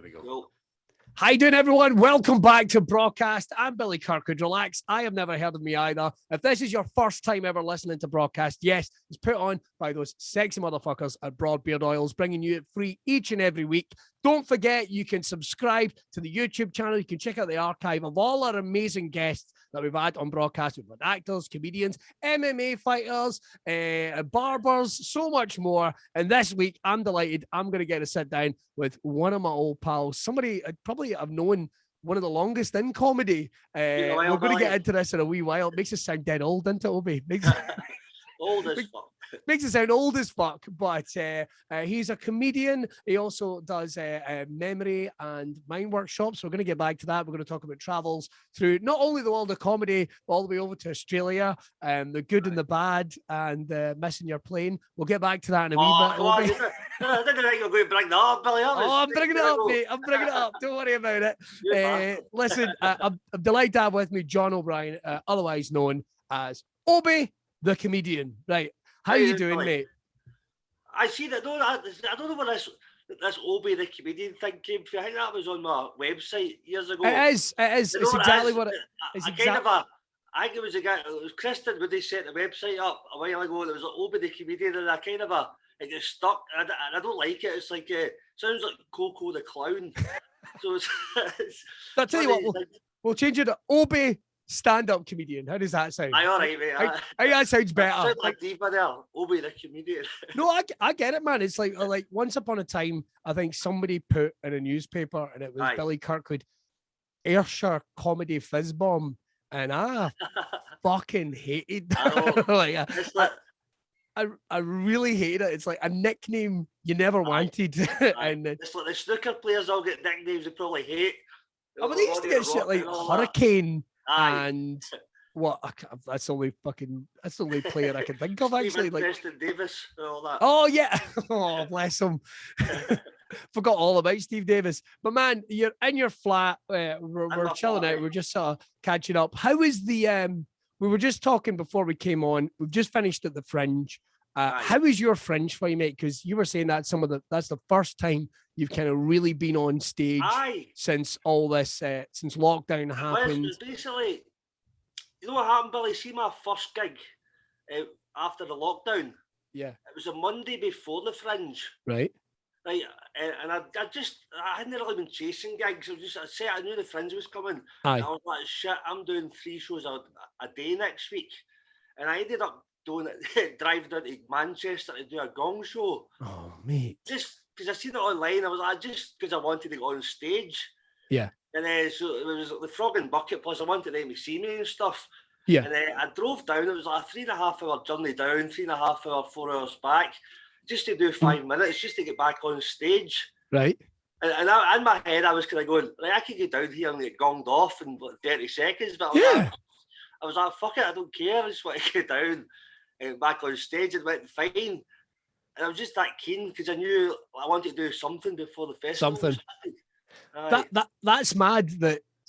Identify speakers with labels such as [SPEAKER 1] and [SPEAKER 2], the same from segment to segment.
[SPEAKER 1] There we go.
[SPEAKER 2] Cool.
[SPEAKER 3] How you doing, everyone? Welcome back to Broadcast. I'm Billy Kirkwood. Relax. I have never heard of me either. If this is your first time ever listening to Broadcast, yes, it's put on by those sexy motherfuckers at Broad Beard Oils, bringing you it free each and every week. Don't forget, you can subscribe to the YouTube channel. You can check out the archive of all our amazing guests that we've had on Broadcast. We've had actors, comedians, MMA fighters, barbers, so much more. And this week, I'm delighted. I'm going to get to sit down with one of my old pals, somebody probably I've known one of the longest in comedy. We're going to get into this in a wee while. It makes us sound dead old, doesn't it, Obie?
[SPEAKER 2] Old as fuck.
[SPEAKER 3] Makes it sound old as fuck, but he's a comedian. He also does memory and mind workshops. We're going to get back to that. We're going to talk about travels through not only the world of comedy, but all the way over to Australia, the good and the bad, and missing your plane. We'll get back to that in a wee bit.
[SPEAKER 2] I didn't think you were going to bring that up, Billy.
[SPEAKER 3] I'm bringing it up, mate. I'm bringing it up. Don't worry about it. Listen, I'm delighted to have with me John O'Brien, otherwise known as Obie, the comedian. Right. How you doing, mate?
[SPEAKER 2] I see that. I don't know where this Obie the comedian thing came from. I think that was on my website years ago.
[SPEAKER 3] It is. It's exactly what it is.
[SPEAKER 2] I think it was a guy. It was Kristen when they set the website up a while ago. There was Obie the comedian, and it gets stuck. And I don't like it. It's like sounds like Coco the clown. So
[SPEAKER 3] I'll tell you what. We'll change it to Obie stand-up comedian. How does that sound?
[SPEAKER 2] All right, mate.
[SPEAKER 3] I think that sounds better.
[SPEAKER 2] Sounds like Diva there. Obie the comedian.
[SPEAKER 3] No, I get it, man. It's like once upon a time, I think somebody put in a newspaper, and it was Billy Kirkwood, Ayrshire comedy fizz bomb, and I fucking hated that. I really hate it. It's like a nickname you never wanted. And
[SPEAKER 2] it's like the snooker players all get nicknames they probably hate.
[SPEAKER 3] But they used to get shit like Hurricane. And what? That's the only player I can think of, actually. Like
[SPEAKER 2] Preston Davis and all that.
[SPEAKER 3] Oh yeah. Oh, bless him. Forgot all about Steve Davis. But man, you're in your flat. We're chilling out. We're just sort of catching up. How is the we were just talking before we came on. We've just finished at the Fringe. How is your Fringe for you, mate? Because you were saying that's the first time you've kind of really been on stage since all this, since lockdown happened.
[SPEAKER 2] Well, basically, you know what happened, Billy? See my first gig after the lockdown.
[SPEAKER 3] Yeah.
[SPEAKER 2] It was a Monday before the Fringe.
[SPEAKER 3] Right.
[SPEAKER 2] Right, and I hadn't really been chasing gigs. I knew the Fringe was coming.
[SPEAKER 3] Aye.
[SPEAKER 2] And I was like, shit, I'm doing 3 shows a day next week. And I ended up driving down to Manchester to do a gong show.
[SPEAKER 3] Oh, mate.
[SPEAKER 2] Just because I seen it online, I was like, just because I wanted to go on stage.
[SPEAKER 3] Yeah.
[SPEAKER 2] And so it was the Frog and Bucket, plus I wanted them to see me and stuff.
[SPEAKER 3] Yeah.
[SPEAKER 2] And I drove down. It was like a 3.5 hour journey down, 3.5 hour, 4 hours back, just to do 5 minutes, just to get back on stage.
[SPEAKER 3] Right.
[SPEAKER 2] And in my head, I was kind of going, like, I could get down here and get gonged off in like 30 seconds. But I was like, fuck it, I don't care. I just want to get down and back on stage. It went fine. And I was just that keen because I knew I wanted to do something before the festival.
[SPEAKER 3] That's mad.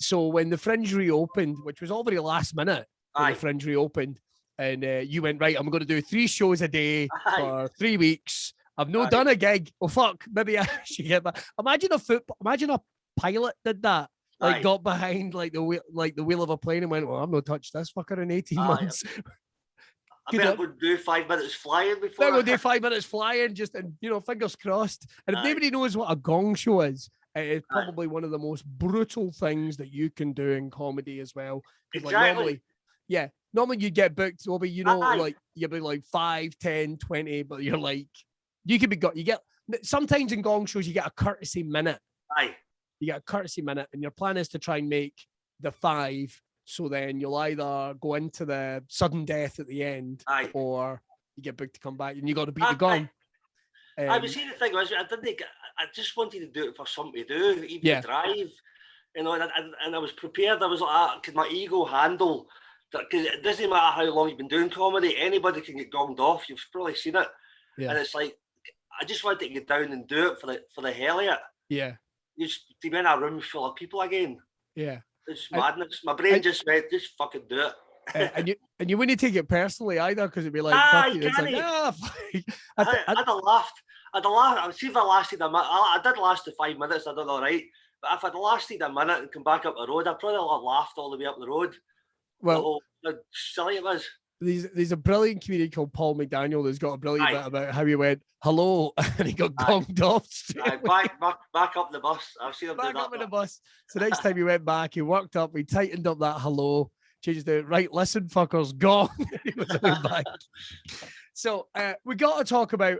[SPEAKER 3] So when the Fringe reopened, which was all very last minute, when the Fringe reopened, and you went, right, I'm going to do 3 shows a day for 3 weeks. I've not done a gig. Oh fuck, maybe I should get back. Imagine a pilot did that. Like got behind like the wheel of a plane and went, well, I'm not touched this fucker in 18 months.
[SPEAKER 2] I better go do 5 minutes flying before.
[SPEAKER 3] Better go do 5 minutes flying, just, and fingers crossed. And if nobody knows what a gong show is, it is probably one of the most brutal things that you can do in comedy as well.
[SPEAKER 2] Exactly.
[SPEAKER 3] Like normally you get booked, Obie, like you'll be like 5, 10, 20, but you're like, you get sometimes in gong shows you get a courtesy minute. You get a courtesy minute, and your plan is to try and make the 5. So then you'll either go into the sudden death at the end, or you get booked to come back, and you got to beat the gong.
[SPEAKER 2] I was saying the thing was, I just wanted to do it for something to do, even to drive, and I was prepared. I was like, could my ego handle that? Because it doesn't matter how long you've been doing comedy, anybody can get gonged off. You've probably seen it, and it's like I just wanted to get down and do it for the hell of it.
[SPEAKER 3] Yeah,
[SPEAKER 2] you just to be in a room full of people again.
[SPEAKER 3] Yeah.
[SPEAKER 2] It's madness. My brain just went, just fucking do
[SPEAKER 3] it. And you wouldn't take it personally either, because it'd be like,
[SPEAKER 2] I had laughed. See if I lasted a minute. I did last the 5 minutes. I don't know, right? But if I'd lasted a minute and come back up the road, I probably would have laughed all the way up the road.
[SPEAKER 3] Well,
[SPEAKER 2] how silly it was.
[SPEAKER 3] There's a brilliant comedian called Paul McDaniel who's got a brilliant bit about how he went hello and he got gonged off.
[SPEAKER 2] Back up the bus. I've seen him
[SPEAKER 3] back
[SPEAKER 2] do that.
[SPEAKER 3] Up in the bus. So next time he went back, he worked up, he tightened up that hello, changed it. Right, listen, fuckers, gone. He was going back. So we got to talk about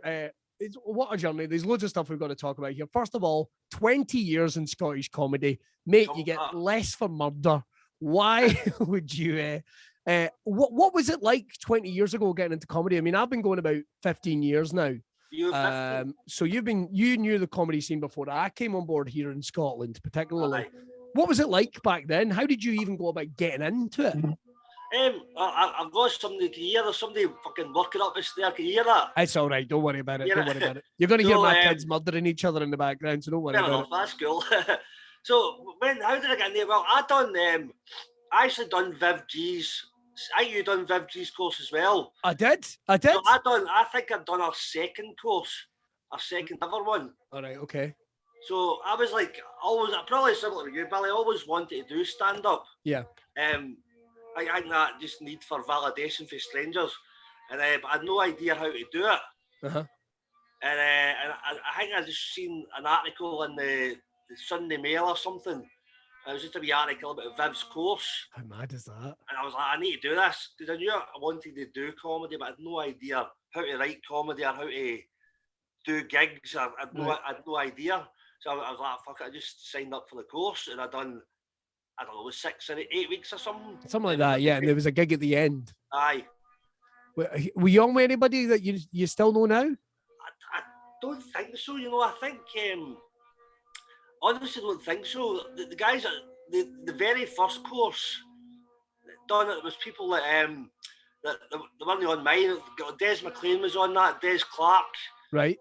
[SPEAKER 3] what a journey. There's loads of stuff we've got to talk about here. First of all, 20 years in Scottish comedy. Mate, you get less for murder. Why would you... what was it like 20 years ago getting into comedy? I mean, I've been going about 15 years now. So you knew the comedy scene before I came on board here in Scotland, particularly. What was it like back then? How did you even go about getting into it?
[SPEAKER 2] I've got somebody. Can you hear there's somebody fucking working up the stair? Can you hear that?
[SPEAKER 3] It's all right. Don't worry about it. Don't worry about it. You're going to hear my kids murdering each other in the background, so don't worry about it.
[SPEAKER 2] That's cool. So how did I get in there? Well, I actually done Viv G's. I think you done Viv G's course as well.
[SPEAKER 3] I did. So
[SPEAKER 2] I think I'd done our second course, our second ever one.
[SPEAKER 3] All right, okay.
[SPEAKER 2] So I was like, probably similar to you, Billy. I always wanted to do stand up.
[SPEAKER 3] Yeah.
[SPEAKER 2] I think that just need for validation for strangers, and but I had no idea how to do it.
[SPEAKER 3] Uh-huh.
[SPEAKER 2] And I think I just seen an article in the Sunday Mail or something. It was just a wee article about Viv's course.
[SPEAKER 3] How mad is that?
[SPEAKER 2] And I was like, I need to do this because I knew I wanted to do comedy, but I had no idea how to write comedy or how to do gigs. I had no idea. So I was like, fuck it, I just signed up for the course and I don't know, it was 6 or 8 weeks or something.
[SPEAKER 3] Something like that, yeah. And there was a gig at the end.
[SPEAKER 2] Aye.
[SPEAKER 3] Were you on with anybody that you still know now?
[SPEAKER 2] I don't think so. I think... honestly, don't think so. The guys at the very first course done it was people that the one on mine. Des McLean was on that. Des Clark,
[SPEAKER 3] right?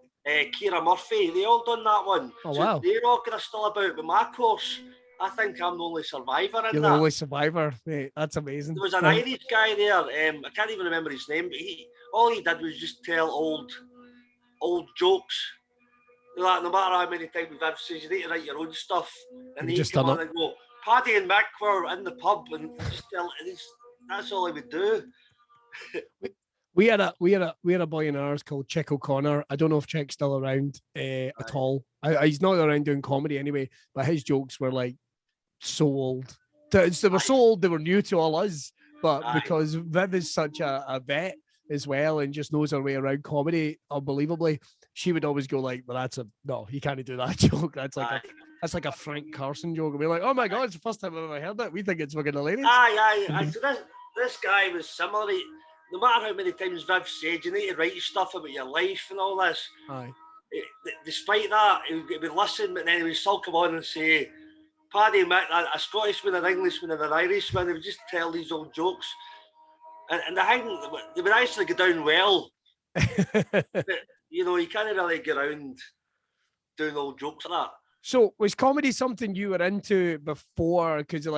[SPEAKER 2] Ciara Murphy. They all done that one.
[SPEAKER 3] Oh wow!
[SPEAKER 2] They're all kind of still about with my course. I think I'm the only survivor in that.
[SPEAKER 3] You're the only survivor, mate. That's amazing.
[SPEAKER 2] There was an Irish guy there. I can't even remember his name, but all he did was just tell old jokes. Like, no matter how many times Viv says you need to write your own stuff, and he come on and go, Paddy and Mick were in the pub, and just tell. That's all he would do.
[SPEAKER 3] We had a boy in ours called Chick O'Connor. I don't know if Chick's still around at all. He's not around doing comedy anyway, but his jokes were like so old. They were so old they were new to all us. But because Viv is such a vet as well and just knows her way around comedy unbelievably, she would always go like, "Well, no, you can't do that joke. That's like a Frank Carson joke." And we're like, "Oh my god, it's the first time I've ever heard that. We think it's fucking hilarious."
[SPEAKER 2] So this guy was similar. No matter how many times Viv said you need to write stuff about your life and all this, despite that, he would listen, but then he would still come on and say, Paddy Mick, a Scottishman, an Englishman, and an Irishman. He would just tell these old jokes. And I think they would actually go down well. But, you can't really get around doing old jokes like that.
[SPEAKER 3] So was comedy something you were into before? Because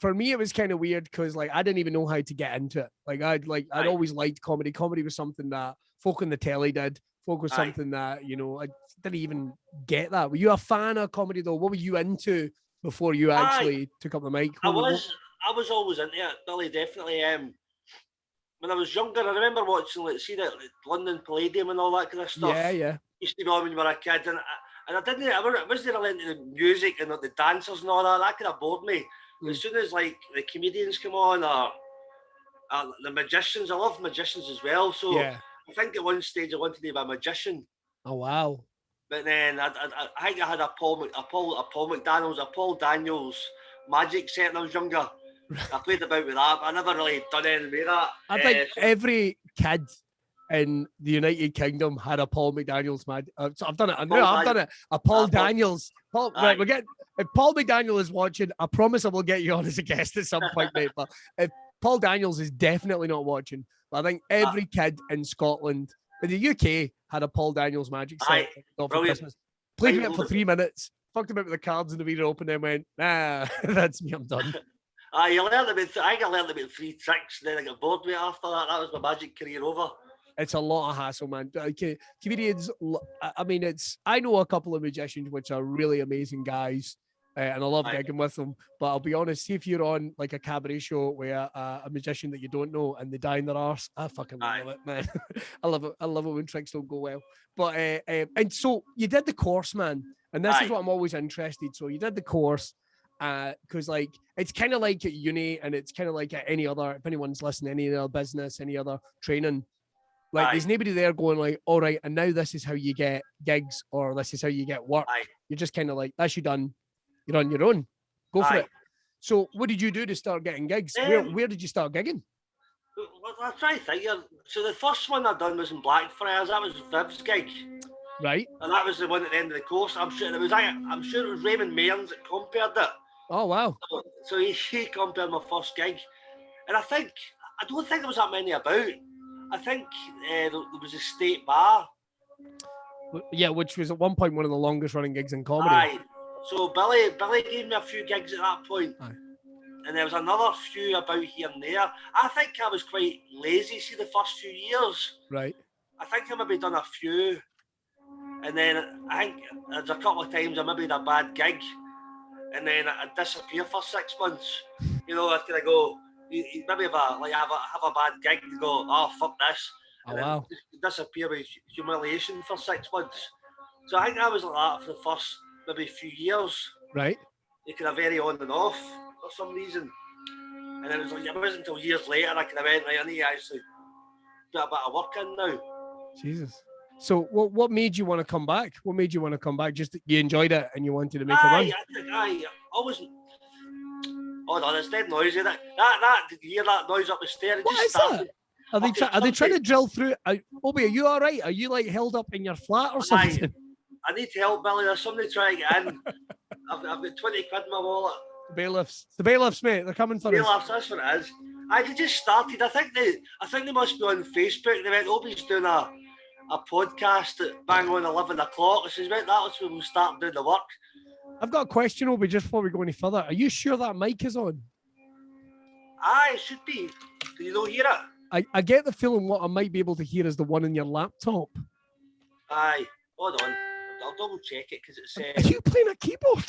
[SPEAKER 3] for me, it was kind of weird because I didn't even know how to get into it. I'd always liked comedy. Comedy was something that folk on the telly did. Folk was something that, I didn't even get that. Were you a fan of comedy though? What were you into before you actually took up the mic?
[SPEAKER 2] I was always into it, Billy, definitely. When I was younger, I remember watching, the London Palladium and all that kind of stuff.
[SPEAKER 3] Yeah.
[SPEAKER 2] Used to be on when you were a kid, and I wasn't really into the music and the dancers and all that. That kind of bored me. As soon as the comedians come on or the magicians, I love magicians as well. So I think at one stage I wanted to be a magician.
[SPEAKER 3] Oh wow!
[SPEAKER 2] But then I think I had a Paul Daniels magic set when I was younger. I played about with that, but I never really done anything with that.
[SPEAKER 3] I think every kid in the United Kingdom had a Paul McDaniels magic. So I've done it. I've done it. A Paul Daniels. Right, we're getting. If Paul McDaniel is watching, I promise I will get you on as a guest at some point, mate. But if Paul Daniels is definitely not watching, but I think every kid in Scotland, in the UK, had a Paul Daniels magic set for Christmas. Played with it for 3 minutes, fucked about with the cards in the video open, then went, nah, that's me, I'm done.
[SPEAKER 2] I learned about 3 tricks, and then I got bored with it after that. That was my magic career over.
[SPEAKER 3] It's a lot of hassle, man. Comedians, I mean, I know a couple of magicians which are really amazing guys, and I love gigging with them. But I'll be honest, see if you're on like a cabaret show where a magician that you don't know and they die in their arse, I fucking love it, man. I love it. I love it when tricks don't go well. But and so you did the course, man, and this is what I'm always interested. So you did the course. Because like it's kind of like at uni, and it's kind of like at any other, if anyone's listening, any other business, any other training, like there's nobody there going like, all right, and now this is how you get gigs, or this is how you get work. You're just kind of like, that's you done, you're on your own, go for it. So what did you do to start getting gigs? Where did you start gigging?
[SPEAKER 2] Well, I try to think. So the first one I done was in Blackfriars. That was Viv's gig. Right. And that was the one at the end of the course. I'm sure it was Raymond Mearns that compared it.
[SPEAKER 3] Oh wow!
[SPEAKER 2] So he compared my first gig, and I don't think there was that many about. I think there was a state bar.
[SPEAKER 3] Yeah, which was at one point one of the longest running gigs in comedy.
[SPEAKER 2] Aye. So Billy gave me a few gigs at that point. Aye. And there was another few about here and there. I think I was quite lazy. See, the first few years. Right. I think I maybe done a few, and then I think there's a couple of times I maybe had a bad gig. And then I'd disappear for 6 months. You know, I'd kind of go, you maybe have a bad gig and go, oh, fuck this. And then disappear with humiliation for 6 months. So I think I was like that for the first maybe few years. Right. You kind of very on and off for some reason. And then it wasn't until years later I kind of went, right, I need to actually put a bit of work in now. Jesus. So what made you want to come back? What made you want to come back? Just you enjoyed it and you wanted to make a run? I always... Hold on, it's dead noisy. That you hear that noise up the stairs? What is that? Are they trying to drill through? Obie, are you all right? Are you like held up in your flat or something? I need help, Billy. There's somebody trying to get in. I've got 20 quid in my wallet. The bailiffs, mate. They're coming for us. Bailiffs, that's what it is. They just started. I think they must be on Facebook. They went, Obie's doing a podcast at bang on 11 o'clock. I says, right, that's when we'll start doing the work. I've got a question, Obie, just before we go any further. Are you sure that mic is on? Aye, it should be. Can you not hear it? I get the feeling what I might be able to hear is the one in your laptop. Aye, hold on. I'll double check it because it says... Are you playing a keyboard?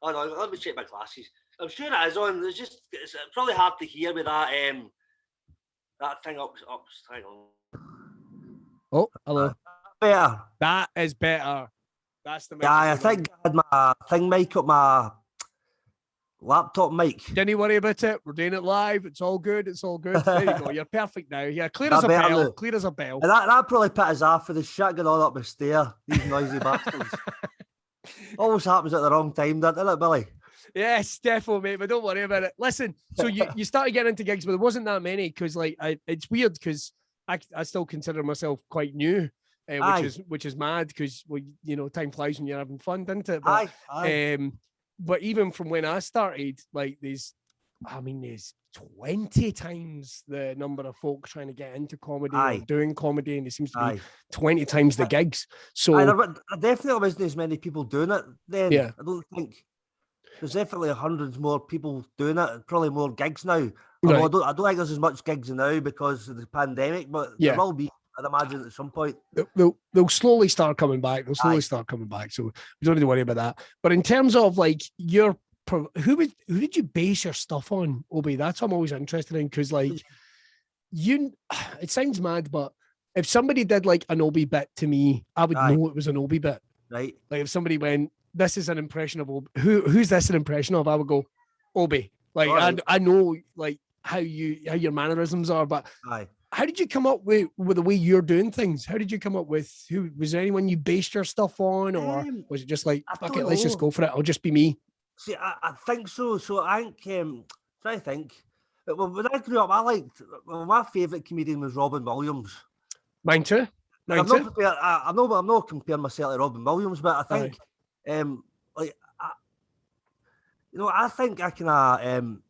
[SPEAKER 2] Hold on, let me check my glasses. I'm sure it is on. It's probably hard to hear with that thing up. Hang on. Oh, hello. Better. That is better. That's the mic. Yeah, I think I had my thing mic up, my laptop mic. Don't worry about it. We're doing it live. It's all good. It's all good. There you go. You're perfect now. Yeah, clear as a bell. Clear as a bell. And that probably put us off for the shit going on up the stair. These noisy bastards. Always happens at the wrong time, doesn't it, Billy? Yes, definitely, mate. But don't worry about it. Listen, so you started getting into gigs, but there wasn't that many because, like, it's weird because I still consider myself quite new, which is mad because time flies when you're having fun, doesn't it? But, but even from when I started, like, there's 20 times the number of folk trying to get into comedy or doing comedy, and it seems to be 20 times the gigs. So there definitely wasn't as many people doing it then. Yeah. I don't think there's definitely hundreds more people doing it, probably more gigs now. Right. I don't think there's as much gigs now because of the pandemic, but there will be, I'd imagine, at some point. They'll slowly start coming back. So we don't need to worry about that. But in terms of like who did you base your stuff on, Obie? That's what I'm always interested in because, like, it sounds mad, but if somebody did like an Obie bit to me, I would know it was an Obie bit. Right. Like if somebody went, "This is an impression of Obie," who's this an impression of? I would go, Obie. Like I know like how your mannerisms are, but how did you come up with the way you're doing things? How did you come up with who? Was there anyone you based your stuff on, or was it just like, fuck it, let's just go for it? I'll just be me. See, I think so. So I think, try to think. When I grew up, my favourite comedian was Robin Williams. Mine too. I'm not comparing myself to Robin Williams, but I think, I think I can.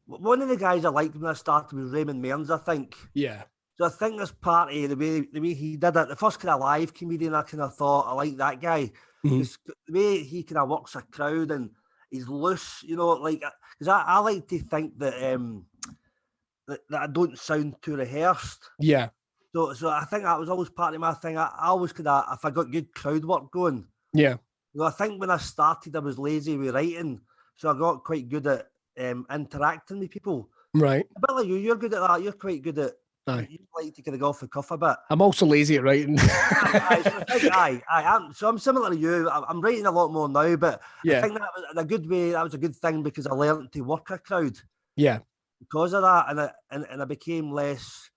[SPEAKER 2] One of the guys I liked when I started was Raymond Mearns, I think. Yeah. So I think this party, the way he did it, the first kind of live comedian, I kind of thought I like that guy. Mm-hmm. The way he kind of works a crowd and he's loose, like, because I like to think that that I don't sound too rehearsed.
[SPEAKER 3] Yeah.
[SPEAKER 2] So I think that was always part of my thing. I always could, if I got good crowd work going.
[SPEAKER 3] Yeah.
[SPEAKER 2] I think when I started, I was lazy with writing, so I got quite good at interacting with people.
[SPEAKER 3] Right.
[SPEAKER 2] A bit like you, you're good at that. You're quite good at.
[SPEAKER 3] Aye.
[SPEAKER 2] You like to kind of go off the cuff a bit.
[SPEAKER 3] I'm also lazy at writing.
[SPEAKER 2] So I'm similar to you. I'm writing a lot more now, but
[SPEAKER 3] yeah.
[SPEAKER 2] I think that was in a good way. That was a good thing because I learned to work a crowd.
[SPEAKER 3] Yeah.
[SPEAKER 2] Because of that, and I became less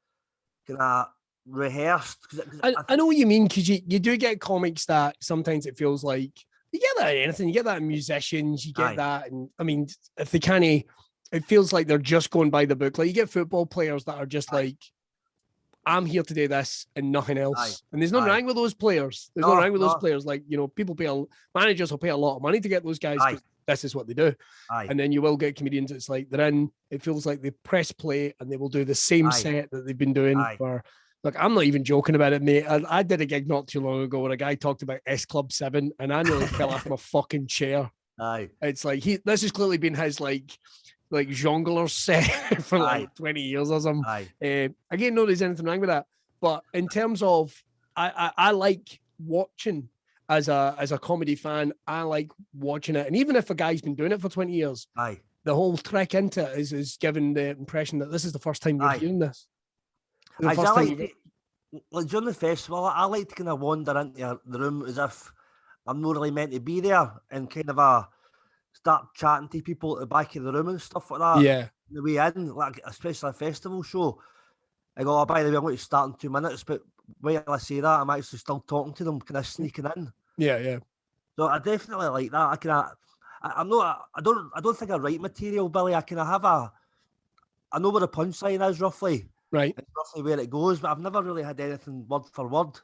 [SPEAKER 2] kind of rehearsed.
[SPEAKER 3] I know what you mean, because you do get comics that sometimes it feels like you get that in anything. You get that in musicians. You get that, and I mean, if they can't, it feels like they're just going by the book. Like you get football players that are just like, I'm here to do this and nothing else. And there's nothing wrong with those players. There's nothing wrong with those players. Like, you know, managers will pay a lot of money to get those guys because this is what they do. And then you will get comedians. It's like it feels like they press play and they will do the same set that they've been doing for. Look, I'm not even joking about it, mate. I did a gig not too long ago where a guy talked about S Club 7 and I nearly fell off my fucking chair. It's like this has clearly been his like jongleur set for like 20 years or something. Again, no, there's anything wrong with that. But in terms of, I like watching as a comedy fan. I like watching it, and even if a guy's been doing it for 20 years, the whole trek into it is giving the impression that this is the first time you're hearing this.
[SPEAKER 2] Like during the festival, I like to kind of wander into the room as if I'm not really meant to be there and kind of start chatting to people at the back of the room and stuff like that.
[SPEAKER 3] Yeah.
[SPEAKER 2] The way in, like especially a festival show. I go, oh, by the way, I'm going to start in 2 minutes, but while I say that, I'm actually still talking to them, kind of sneaking in.
[SPEAKER 3] Yeah, yeah.
[SPEAKER 2] So I definitely like that. I don't think I write material, Billy. I know where the punchline is roughly.
[SPEAKER 3] Right.
[SPEAKER 2] It's roughly where it goes, but I've never really had anything word for word.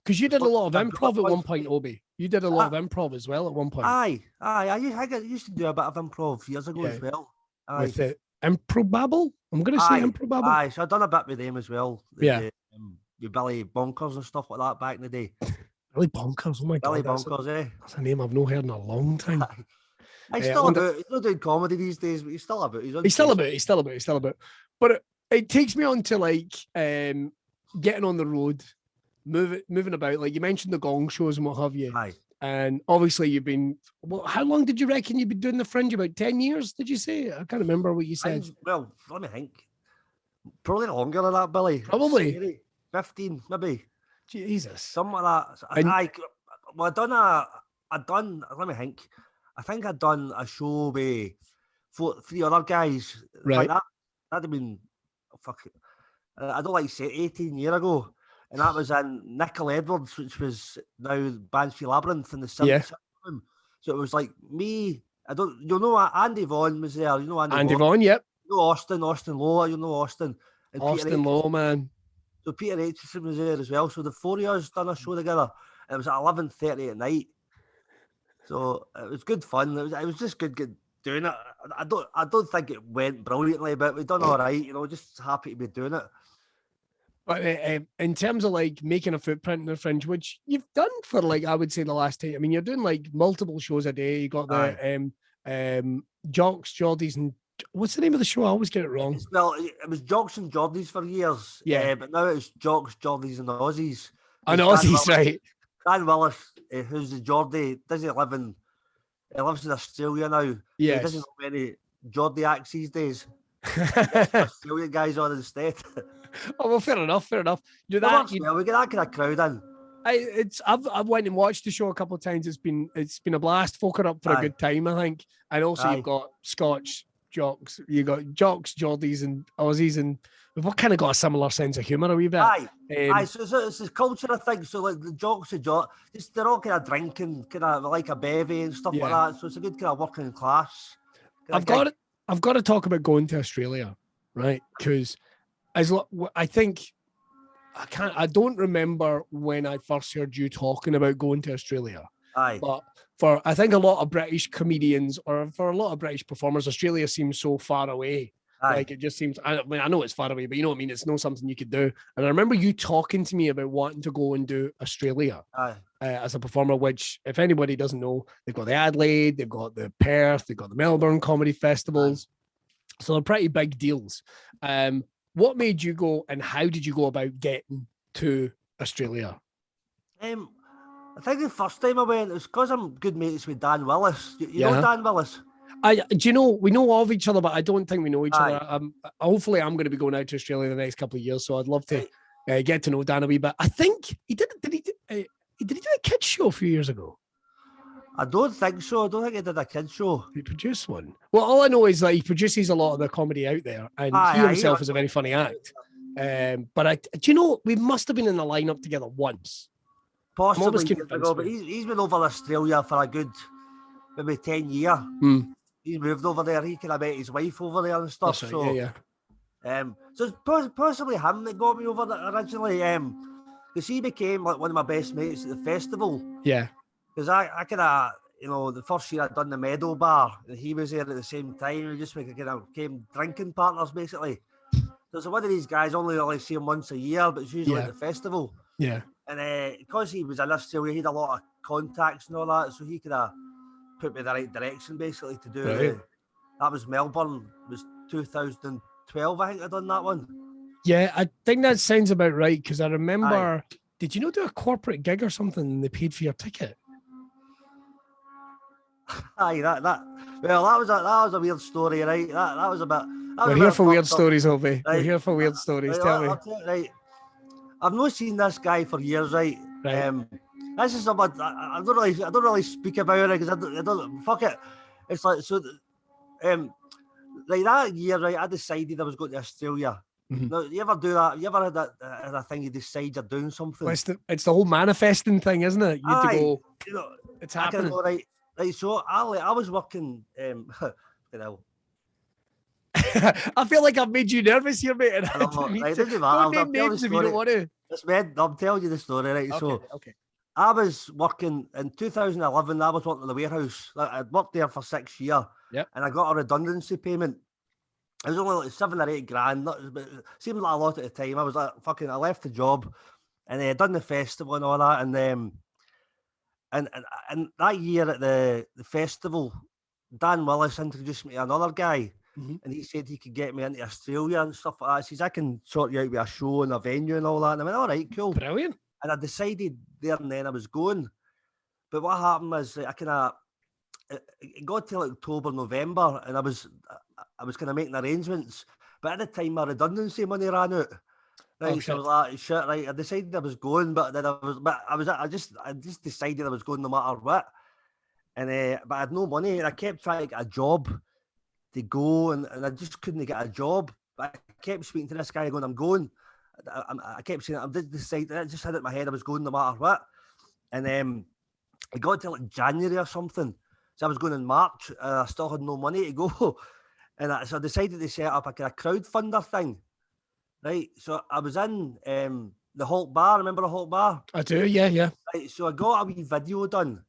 [SPEAKER 3] Because you did a lot of improv at one point, Obie. You did a lot of improv as well at one point.
[SPEAKER 2] I used to do a bit of improv years ago as well.
[SPEAKER 3] With the Improbabble? I'm going to say Improbabble.
[SPEAKER 2] So I've done a bit with them as well.
[SPEAKER 3] With
[SPEAKER 2] Billy Bonkers and stuff like that back in the day.
[SPEAKER 3] Billy Bonkers, oh my God.
[SPEAKER 2] Billy Bonkers,
[SPEAKER 3] That's a name I've not heard in a long time.
[SPEAKER 2] He's still about. He's not doing comedy these days, but he's still about. He's
[SPEAKER 3] still about. But it takes me on to like getting on the road, moving about. Like you mentioned the gong shows and what have you. And obviously you've been, how long did you reckon you've been doing the Fringe? About 10 years, did you say? I can't remember what you said.
[SPEAKER 2] Well, let me think. Probably longer than that, Billy.
[SPEAKER 3] Probably.
[SPEAKER 2] 15, maybe.
[SPEAKER 3] Jesus.
[SPEAKER 2] Something like that. Let me think. I think I'd done a show with 3 other guys.
[SPEAKER 3] Right.
[SPEAKER 2] That'd have been, I don't like say 18 years ago. And that was in Nickel Edwards, which was now Banshee Labyrinth in the 7th room. So it was like me. Andy Vaughan was there. You know Andy
[SPEAKER 3] Vaughan, yep.
[SPEAKER 2] You know Austin Lowe. You know Austin. And
[SPEAKER 3] Austin Lowe, man.
[SPEAKER 2] So Peter Aitchison was there as well. So the 4 of us done a show together. And it was at 11:30 at night. So it was good fun. It was just good doing it. I don't think it went brilliantly, but we done all right. You know, just happy to be doing it.
[SPEAKER 3] But in terms of like making a footprint in the Fringe, which you've done for like, I would say the last 10, I mean, you're doing like multiple shows a day. You got the Jocks, Geordies, and what's the name of the show? I always get it wrong.
[SPEAKER 2] It was Jocks and Geordies for years.
[SPEAKER 3] Yeah.
[SPEAKER 2] But now it's Jocks, Geordies, and Aussies.
[SPEAKER 3] And Aussies, right.
[SPEAKER 2] Dan Willis, who's the Geordie, he lives in Australia now.
[SPEAKER 3] Yes.
[SPEAKER 2] He doesn't know any Geordie acts these days. Australian guys on instead.
[SPEAKER 3] Oh well, fair enough. Do
[SPEAKER 2] that. We get that kind of crowd in.
[SPEAKER 3] I've went and watched the show a couple of times. It's been a blast. Folk are up for a good time, I think. And also you've got Scotch Jocks, you got Jocks, Geordies, and Aussies, and we've all kind of got a similar sense of humour a wee bit.
[SPEAKER 2] So it's this culture, I think. So like the Jocks and Jocks, they're all kind of drinking, kind of like a bevy and stuff like that. So it's a good kind of working class.
[SPEAKER 3] I've got to talk about going to Australia, right? Because I don't remember when I first heard you talking about going to Australia. But for I think a lot of British comedians or for a lot of British performers, Australia seems so far away. Like it just seems, I mean, I know it's far away, but you know what I mean? It's not something you could do. And I remember you talking to me about wanting to go and do Australia as a performer, which if anybody doesn't know, they've got the Adelaide, they've got the Perth, they've got the Melbourne comedy festivals. So they're pretty big deals. What made you go, and how did you go about getting to Australia?
[SPEAKER 2] I think the first time I went, it was because I'm good mates with Dan Willis. You know Dan Willis?
[SPEAKER 3] Do you know, we know of each other, but I don't think we know each other. Hopefully I'm going to be going out to Australia the next couple of years, so I'd love to get to know Dan a wee bit. I think he did he do a kids show a few years ago?
[SPEAKER 2] I don't think so. I don't think he did a kids show.
[SPEAKER 3] He produced one. Well, all I know is that he produces a lot of the comedy out there, and he himself is a very funny act. But do you know, we must have been in the lineup together once.
[SPEAKER 2] Possibly years ago, but he's been over Australia for a good maybe 10 years. He's moved over there. He kind of met his wife over there and stuff.
[SPEAKER 3] Right,
[SPEAKER 2] so so it's possibly him that got me over there originally. Because he became like one of my best mates at the festival. Yeah. Because I kind of, you know, the first year I'd done the Meadow Bar, and he was there at the same time. We just kind of became drinking partners, basically. So one of these guys, only really see him once a year, but it's usually at the festival. Yeah. And because he was in Australia, he had a lot of contacts and all that, so he could have put me in the right direction, basically, to do that was Melbourne. It was 2012, I think I'd done that one. Yeah, I think that sounds about right, because I remember, did you not do a corporate gig or something and they paid for your ticket? That was a weird story, right? That was a bit. We're here for weird stories, Obie. We're here for weird stories. Tell me. Right, I've not seen this guy for years, right? This is something I don't really speak about it because I don't fuck it. It's like so. Like that year, right? I decided I was going to Australia. Now, you ever do that? You ever had that thing? You decide you're doing something. Well, it's the whole manifesting thing, isn't it? You have to go. You know, it's happening. Go, right. So I was working. You know. I feel like I've made you nervous here, mate. Don't name names if you don't want to. I'm telling you the story, right? Okay. I was working in 2011. I was working in the warehouse. I'd worked there for 6 years. Yeah. And I got a redundancy payment. It was only like 7 or 8 grand. It seemed like a lot at the time. I was like, I left the job, and I done the festival and all that. And that year at the festival, Dan Willis introduced me to another guy. And he said he could get me into Australia and stuff like that. He says, I can sort you out with a show and a venue and all that. And I went, all right, cool. Brilliant. And I decided there and then I was going. But what happened was it got to like October, November, and I was kind of making arrangements. But at the time, my redundancy money ran out. Right, so I was like, shit, right. I decided I was going, but then I just decided I was going no matter what. And but I had no money, and I kept trying to get a job to go, and I just couldn't get a job. But I kept speaking to this guy going, I'm going. I kept saying, I did decide, I just had it in my head I was going no matter what. And it got to like January or something. So I was going in March, and I still had no money to go. And so I decided to set up a kind of crowdfunder thing. Right. So I was in the Hulk Bar. Remember the Hulk Bar? I do, yeah. Right. So I got a wee video done.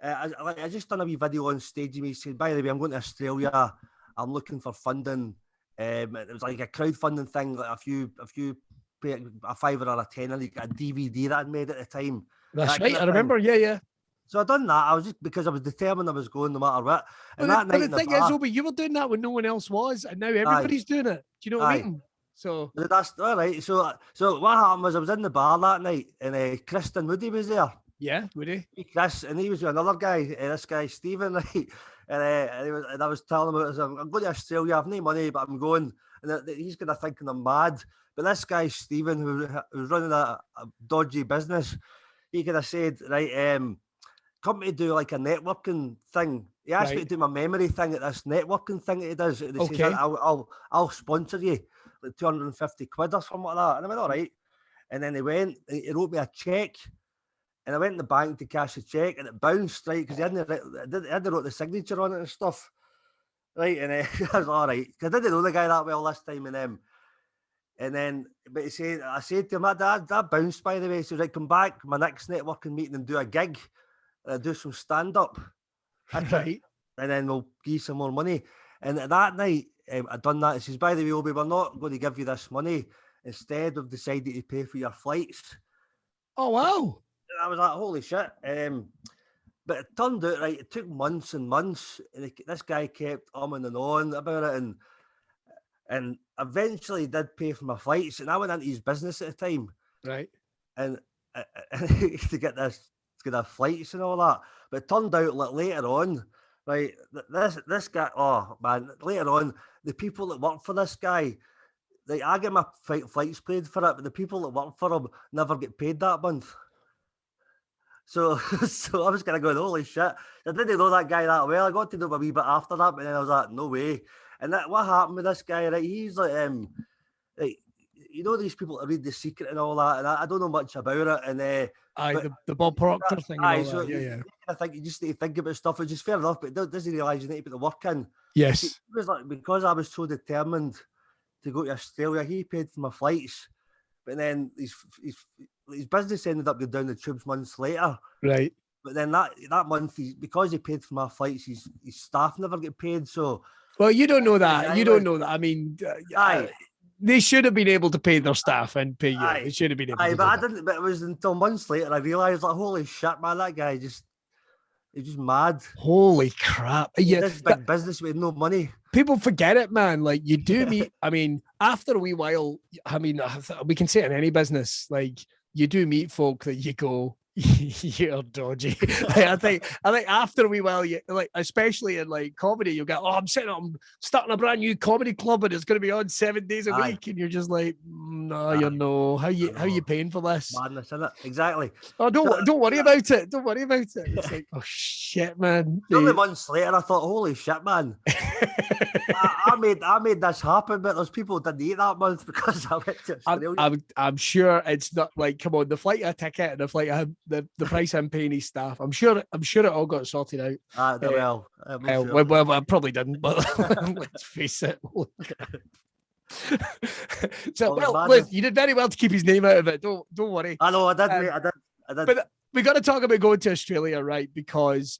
[SPEAKER 2] I just done a wee video on stage and he said, by the way, I'm going to Australia. I'm looking for funding. It was like a crowdfunding thing, like a $5 or a $10, like a DVD that I'd made at the time. That's right, I remember, yeah. So I done that. I was just because I was determined I was going no matter what. And but the thing is, Obie, you were doing that when no one else was, and now everybody's doing it. Do you know what I mean? So that's all right. So what happened was I was in the bar that night, and Kristen Moody was there. Yeah, Woody. Chris, and he was with another guy, this guy Stephen, right? And I was telling him, I'm going to Australia. I've no money, but I'm going. And he's going to think I'm mad. But this guy Stephen, who's running a dodgy business, he could have said, right, come to do like a networking thing. He asked me to do my memory thing at this networking thing that he does. And he says, I'll sponsor you, like 250 quid or something like that. And I went, all right. And then he wrote me a check. And I went in the bank to cash the check, and it bounced, right, because he hadn't wrote the signature on it and stuff. Right, and I was all right, because I didn't know the guy that well this time. And then, but I said to him, that bounced, by the way. So I come back, my next networking meeting, and do a gig, do some stand-up. Right. And then we'll give you some more money. And that night, I'd done that. He says, by the way, Obie, we're not going to give you this money. Instead, we've decided to pay for your flights. Oh, wow. I was like, holy shit. But it turned out, right, it took months and months. And this guy kept umming and on about it. And And eventually he did pay for my flights, and I went into his business at the time.
[SPEAKER 3] Right.
[SPEAKER 2] And to get the flights and all that. But it turned out like later on, right, this guy, oh man, later on, the people that work for this guy, like I get my flights paid for it, but the people that work for him never get paid that month. So I was kind of going, holy shit. I didn't know that guy that well. I got to know him a wee bit after that, but then I was like, no way. And what happened with this guy, right? He's like you know, these people that read The Secret and all that, and I don't know much about it. And
[SPEAKER 3] the Bob Proctor thing. And all
[SPEAKER 2] so
[SPEAKER 3] that. Yeah.
[SPEAKER 2] I think you just need to think about stuff, which is fair enough, but doesn't realise you need to put the work in.
[SPEAKER 3] Yes.
[SPEAKER 2] It was like, because I was so determined to go to Australia, he paid for my flights, but then his business ended up going down the tubes months later. Right. But then that month, because he paid for my flights, his staff never get paid. So,
[SPEAKER 3] well, you don't know that. You don't know that. I mean, they should have been able to pay their staff and pay you. They should have been able to.
[SPEAKER 2] But I didn't. But it was until months later I realised, like, holy shit, man, that guy he's just mad.
[SPEAKER 3] Holy crap! Yeah,
[SPEAKER 2] this big business with no money.
[SPEAKER 3] People forget it, man. Like, you do meet. I mean, after a wee while, I mean, we can say it in any business. Like, you do meet folk that you go, you're dodgy. I think after a wee while, you like, especially in like comedy, you get, I'm starting a brand new comedy club and it's going to be on 7 days a week, and you're just like, no, you know, how you paying for this?
[SPEAKER 2] Madness, isn't it? Exactly.
[SPEAKER 3] Oh, don't worry about it. Don't worry about it. It's like, oh shit, man.
[SPEAKER 2] Only months later, I thought, holy shit, man. I made this happen, but those people didn't eat that month because I went to Australia.
[SPEAKER 3] I'm sure it's not like, come on, the flight of a ticket and the flight of the price I'm paying his staff. I'm sure it all got sorted out.
[SPEAKER 2] Well,
[SPEAKER 3] I probably didn't, but let's face it. So, Liz, you did very well to keep his name out of it. Don't worry.
[SPEAKER 2] I know, I did, mate. I did.
[SPEAKER 3] But we got to talk about going to Australia, right? Because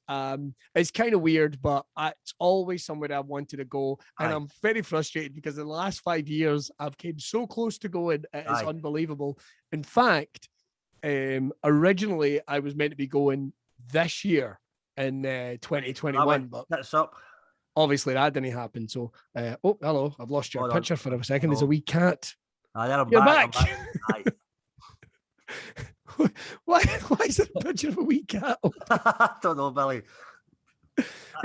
[SPEAKER 3] it's kind of weird, but it's always somewhere I wanted to go. And I'm very frustrated because in the last 5 years, I've came so close to going. It's unbelievable. In fact, originally I was meant to be going this year in 2021, but
[SPEAKER 2] that's up.
[SPEAKER 3] Obviously that didn't happen. So, hello, I've lost your picture for a second. There's a wee cat.
[SPEAKER 2] You're back.
[SPEAKER 3] Why is there a picture of a wee cat?
[SPEAKER 2] I don't know, Billy.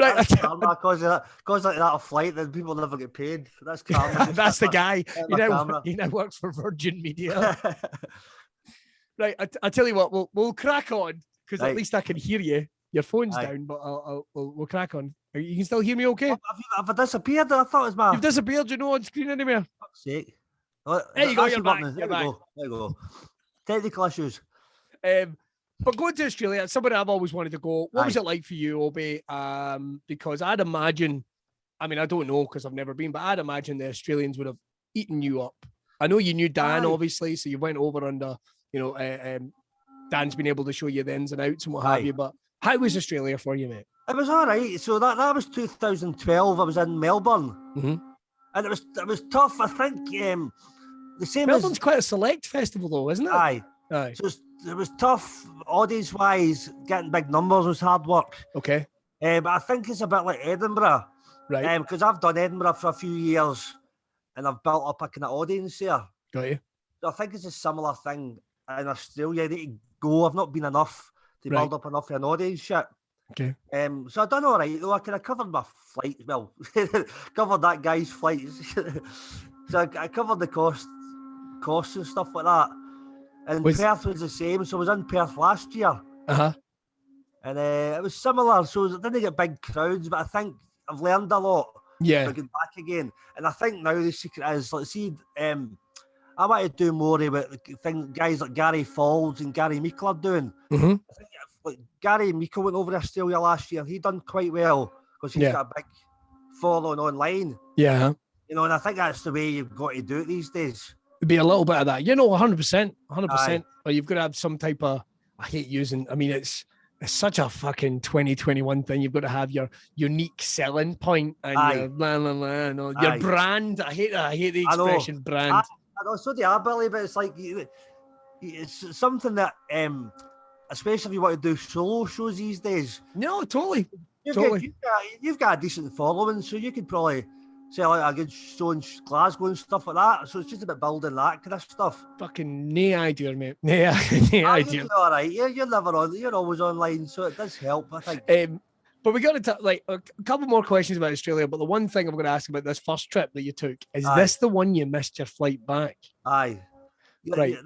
[SPEAKER 3] Right,
[SPEAKER 2] because like that flight, then people never get paid. That's karma.
[SPEAKER 3] That's the guy. He now works for Virgin Media. Right, I tell you what, we'll crack on because at least I can hear you. Your phone's down, but we'll crack on. You can still hear me, okay?
[SPEAKER 2] Have I disappeared? I thought it was
[SPEAKER 3] You've disappeared. You're not on screen anymore.
[SPEAKER 2] Fuck's sake!
[SPEAKER 3] There you go. You're back.
[SPEAKER 2] There you go. Technical issues.
[SPEAKER 3] But going to Australia, somewhere I've always wanted to go. What was it like for you, Obie? Because I'd imagine, I mean, I don't know because I've never been, but I'd imagine the Australians would have eaten you up. I know you knew Dan, obviously, so you went over under, Dan's been able to show you the ins and outs and what have you. But how was Australia for you, mate?
[SPEAKER 2] It was all right. So that was 2012. I was in Melbourne, and it was tough. I think the same.
[SPEAKER 3] Melbourne's quite a select festival, though, isn't it?
[SPEAKER 2] Aye. So it was tough, audience-wise. Getting big numbers was hard work.
[SPEAKER 3] Okay.
[SPEAKER 2] But I think it's a bit like Edinburgh,
[SPEAKER 3] right?
[SPEAKER 2] Because I've done Edinburgh for a few years, and I've built up a kind of audience there.
[SPEAKER 3] Got you.
[SPEAKER 2] So I think it's a similar thing in Australia. I need to go. I've not been enough to build up enough of an audience shit.
[SPEAKER 3] Okay.
[SPEAKER 2] So I done all right though. I kind of covered my flight. Well, covered that guy's flights. So I covered the costs and stuff like that. And Perth was the same. So I was in Perth last year. And it was similar. So I didn't get big crowds, but I think I've learned a lot.
[SPEAKER 3] Yeah.
[SPEAKER 2] Going back again. And I think now the secret is, let's see, I want to do more with guys like Gary Falls and Gary Meikle are doing. I think like Gary Meikle went over to Australia last year. He done quite well because he's got a big following online.
[SPEAKER 3] Yeah.
[SPEAKER 2] And I think that's the way you've got to do it these days.
[SPEAKER 3] It'd be a little bit of that. 100%. Or you've got to have some type of, I hate using, I mean, it's such a fucking 2021 thing. You've got to have your unique selling point and your blah, blah, blah, your brand. I hate the expression brand.
[SPEAKER 2] I know, so do I, Billy, but it's like, it's something that, especially if you want to do solo shows these days.
[SPEAKER 3] No, totally.
[SPEAKER 2] You've got a decent following, so you could probably say like a good show in Glasgow and stuff like that. So it's just about building that kind of stuff.
[SPEAKER 3] Fucking no idea, mate. No idea.
[SPEAKER 2] You're all right. You're never on. You're always online, so it does help, I think.
[SPEAKER 3] But we got to like a couple more questions about Australia. But the one thing I'm going to ask about this first trip that you took is this the one you missed your flight back?
[SPEAKER 2] Aye.
[SPEAKER 3] Right.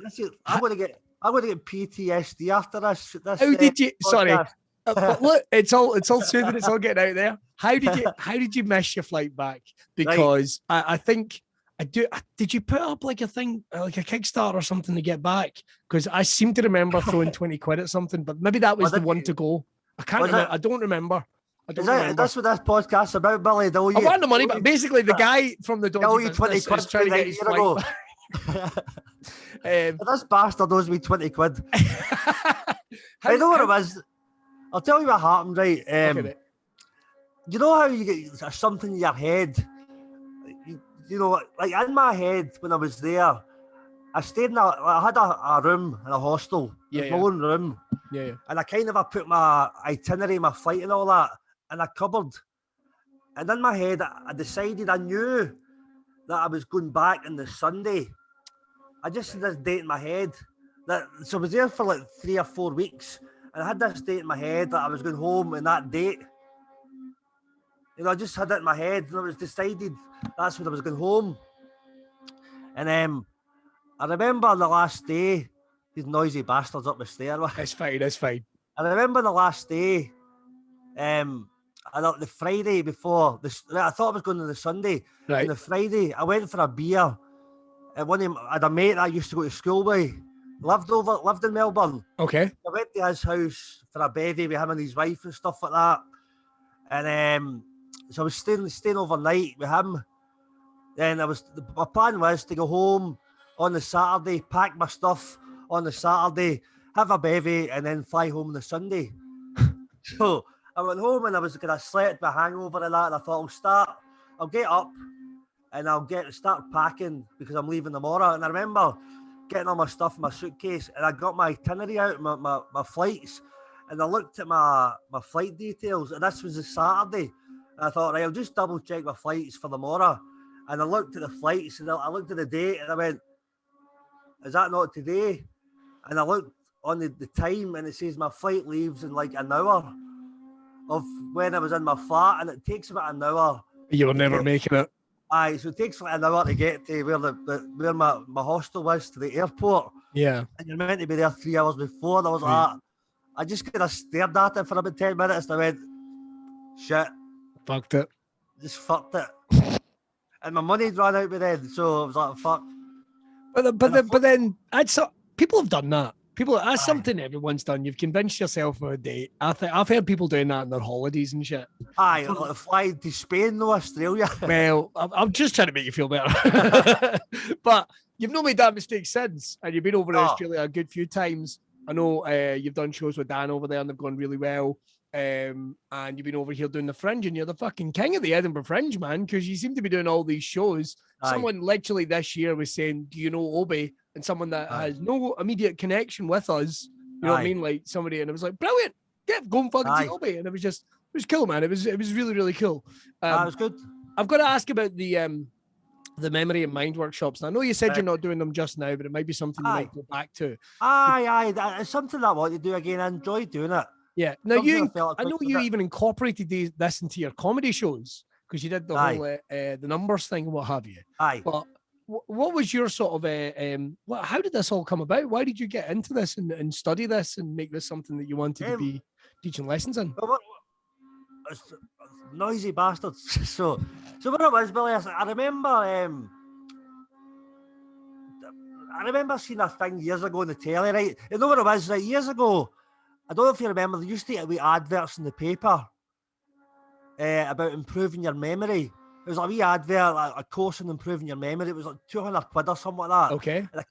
[SPEAKER 2] I'm going to get PTSD after this.
[SPEAKER 3] How did you? Sorry, but look, it's all soothing. It's all getting out there. How did you miss your flight back? Because I think I do. Did you put up like a thing, like a Kickstarter or something to get back? Because I seem to remember throwing 20 quid at something, but maybe that was the one to go. I can't remember. I don't remember.
[SPEAKER 2] That's what this podcast's about, Billy. I
[SPEAKER 3] want the money, but basically the guy from the dodgy business
[SPEAKER 2] 20
[SPEAKER 3] is trying to get his flight back.
[SPEAKER 2] This bastard owes me 20 quid. I know what it was. I'll tell you what happened, right? You know how you get something in your head? You know, like in my head when I was there, I had a room in a hostel, my own room.
[SPEAKER 3] Yeah.
[SPEAKER 2] And I put my itinerary, my flight and all that in a cupboard. And in my head, I decided I knew that I was going back on the Sunday. I just had this date in my head. So I was there for like 3 or 4 weeks. And I had this date in my head that I was going home on that date. You know, I just had it in my head. And it was decided that's when I was going home. And I remember the last day, these noisy bastards up the stair.
[SPEAKER 3] It's fine.
[SPEAKER 2] I remember the last day, the Friday before, I thought I was going on the Sunday.
[SPEAKER 3] Right.
[SPEAKER 2] And the Friday, I went for a beer. And I had a mate that I used to go to school with, lived in Melbourne.
[SPEAKER 3] Okay.
[SPEAKER 2] I went to his house for a bevy with him and his wife and stuff like that. And so I was staying overnight with him. Then my plan was to go home on the Saturday, pack my stuff on the Saturday, have a bevy, and then fly home on the Sunday. So I went home and I was kind of slept my hangover and that, and I thought I'll get up and I'll start packing because I'm leaving tomorrow. And I remember getting all my stuff in my suitcase, and I got my itinerary out, my flights, and I looked at my flight details, and this was a Saturday. And I thought, right, I'll just double check my flights for tomorrow. And I looked at the flights and I looked at the date and I went, is that not today? And I looked on the time and it says my flight leaves in like an hour of when I was in my flat, and it takes about an hour.
[SPEAKER 3] You were never making it.
[SPEAKER 2] Aye, so it takes like an hour to get to where my hostel was, to the airport.
[SPEAKER 3] Yeah.
[SPEAKER 2] And you're meant to be there 3 hours before. And I was like, I just kind of stared at it for about 10 minutes and I went, shit.
[SPEAKER 3] Fucked it.
[SPEAKER 2] Just fucked it. And my money'd run out by then, so I was like, fuck.
[SPEAKER 3] But then people have done that. That's something everyone's done. You've convinced yourself of a date. I've heard people doing that on their holidays and shit.
[SPEAKER 2] Aye, like flying to Spain, no Australia.
[SPEAKER 3] Well, I'm just trying to make you feel better. But you've not made that mistake since, and you've been over to Australia a good few times. I know you've done shows with Dan over there, and they've gone really well. And you've been over here doing the Fringe, and you're the fucking king of the Edinburgh Fringe, man, because you seem to be doing all these shows. Aye. Someone literally this year was saying, do you know Obie? And someone that has no immediate connection with us, you know what I mean? Like somebody, and it was like, brilliant, yeah, go and fucking see Obie. And it was cool, man. It was really, really cool.
[SPEAKER 2] It was good.
[SPEAKER 3] I've got to ask about the memory and mind workshops. And I know you said you're not doing them just now, but it might be something you might go back to.
[SPEAKER 2] Aye, it's something I want to do again. I enjoy doing it.
[SPEAKER 3] Yeah. Now I know you even incorporated this into your comedy shows, because you did the whole the numbers thing and what have you.
[SPEAKER 2] Aye.
[SPEAKER 3] But what was your sort of how did this all come about? Why did you get into this and study this and make this something that you wanted to be teaching lessons in?
[SPEAKER 2] Noisy bastards. So what it was, Billy, I remember seeing a thing years ago on the telly, right? You know what it was, right? Years ago, I don't know if you remember, they used to get wee adverts in the paper about improving your memory. It was like a wee advert, like a course on improving your memory. It was like 200 quid or something like that.
[SPEAKER 3] Okay.
[SPEAKER 2] And